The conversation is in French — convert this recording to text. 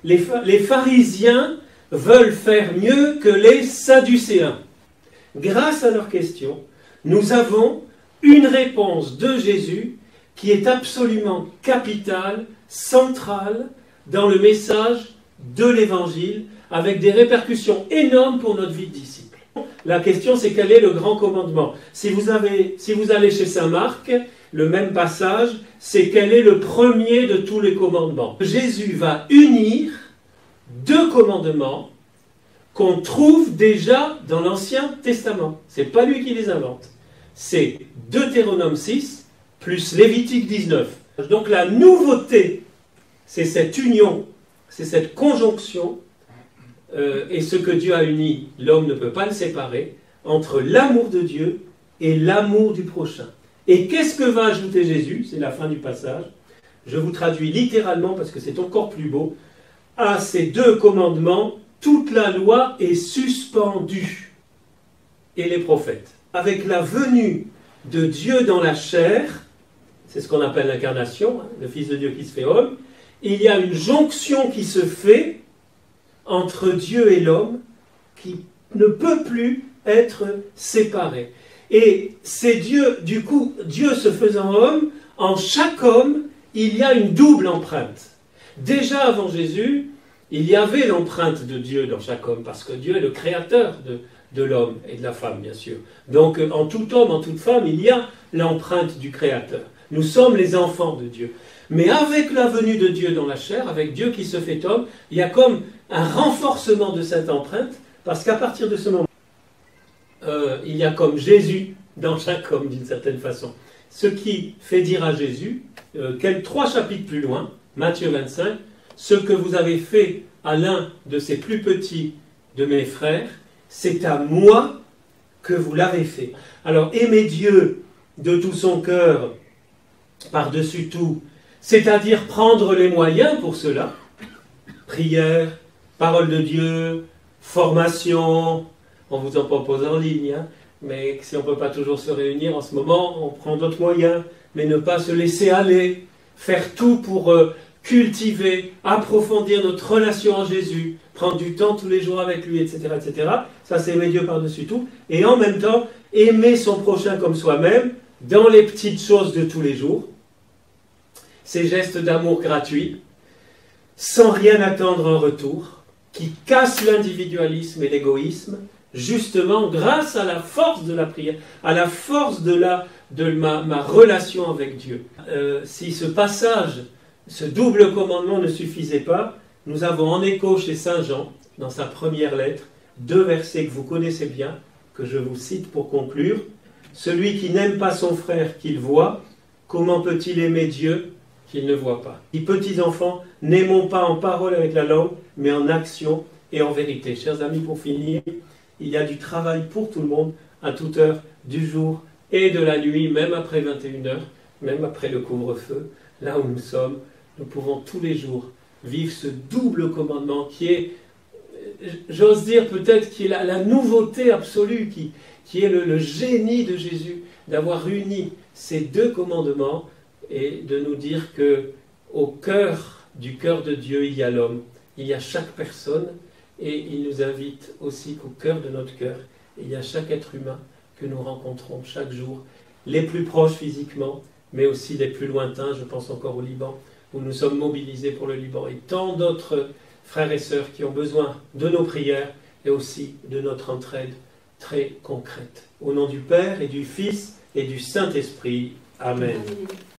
les pharisiens veulent faire mieux que les sadducéens. Grâce à leurs questions, nous avons une réponse de Jésus qui est absolument capitale, centrale dans le message de l'Évangile, avec des répercussions énormes pour notre vie de disciple. La question, c'est quel est le grand commandement? Si vous allez chez saint Marc, le même passage, c'est quel est le premier de tous les commandements. Jésus va unir deux commandements qu'on trouve déjà dans l'Ancien Testament. Ce n'est pas lui qui les invente. C'est Deutéronome 6 plus Lévitique 19. Donc la nouveauté, c'est cette union, c'est cette conjonction, et ce que Dieu a uni, l'homme ne peut pas le séparer, entre l'amour de Dieu et l'amour du prochain. Et qu'est-ce que va ajouter Jésus? C'est la fin du passage. Je vous traduis littéralement parce que c'est encore plus beau. À ces deux commandements, toute la loi est suspendue, et les prophètes. Avec la venue de Dieu dans la chair, c'est ce qu'on appelle l'incarnation, le Fils de Dieu qui se fait homme, il y a une jonction qui se fait entre Dieu et l'homme qui ne peut plus être séparé. Et c'est Dieu, du coup, Dieu se faisant homme, en chaque homme, il y a une double empreinte. Déjà avant Jésus, il y avait l'empreinte de Dieu dans chaque homme, parce que Dieu est le créateur de l'homme et de la femme, bien sûr. Donc, en tout homme, en toute femme, il y a l'empreinte du Créateur. Nous sommes les enfants de Dieu. Mais avec la venue de Dieu dans la chair, avec Dieu qui se fait homme, il y a comme un renforcement de cette empreinte, parce qu'à partir de ce moment, il y a comme Jésus dans chaque homme, d'une certaine façon. Ce qui fait dire à Jésus, 3 chapitres plus loin, Matthieu 25, ce que vous avez fait à l'un de ces plus petits de mes frères, c'est à moi que vous l'avez fait. Alors, aimer Dieu de tout son cœur, par-dessus tout, c'est-à-dire prendre les moyens pour cela, prière, parole de Dieu, formation, on vous en propose en ligne, hein, mais si on ne peut pas toujours se réunir en ce moment, on prend d'autres moyens, mais ne pas se laisser aller, faire tout pour cultiver, approfondir notre relation en Jésus, prendre du temps tous les jours avec lui, etc., etc. Ça, c'est aimer Dieu par-dessus tout. Et en même temps, aimer son prochain comme soi-même, dans les petites choses de tous les jours, ces gestes d'amour gratuits, sans rien attendre en retour, qui cassent l'individualisme et l'égoïsme, justement grâce à la force de la prière, à la force de ma relation avec Dieu. Si ce passage, ce double commandement ne suffisait pas, nous avons en écho chez Saint Jean, dans sa première lettre, 2 versets que vous connaissez bien, que je vous cite pour conclure. « Celui qui n'aime pas son frère qu'il voit, comment peut-il aimer Dieu qu'il ne voit pas ?» Les petits enfants, n'aimons pas en parole avec la langue, mais en action et en vérité. Chers amis, pour finir, il y a du travail pour tout le monde, à toute heure du jour et de la nuit, même après 21h, même après le couvre-feu, là où nous sommes, nous pouvons tous les jours vivre ce double commandement qui est, j'ose dire peut-être, qui est la nouveauté absolue, qui est le génie de Jésus, d'avoir uni ces 2 commandements et de nous dire que au cœur du cœur de Dieu, il y a l'homme, il y a chaque personne, et il nous invite aussi qu'au cœur de notre cœur, il y a chaque être humain que nous rencontrons chaque jour, les plus proches physiquement, mais aussi les plus lointains. Je pense encore au Liban, où nous sommes mobilisés pour le Liban, et tant d'autres frères et sœurs qui ont besoin de nos prières et aussi de notre entraide très concrète. Au nom du Père et du Fils et du Saint-Esprit. Amen.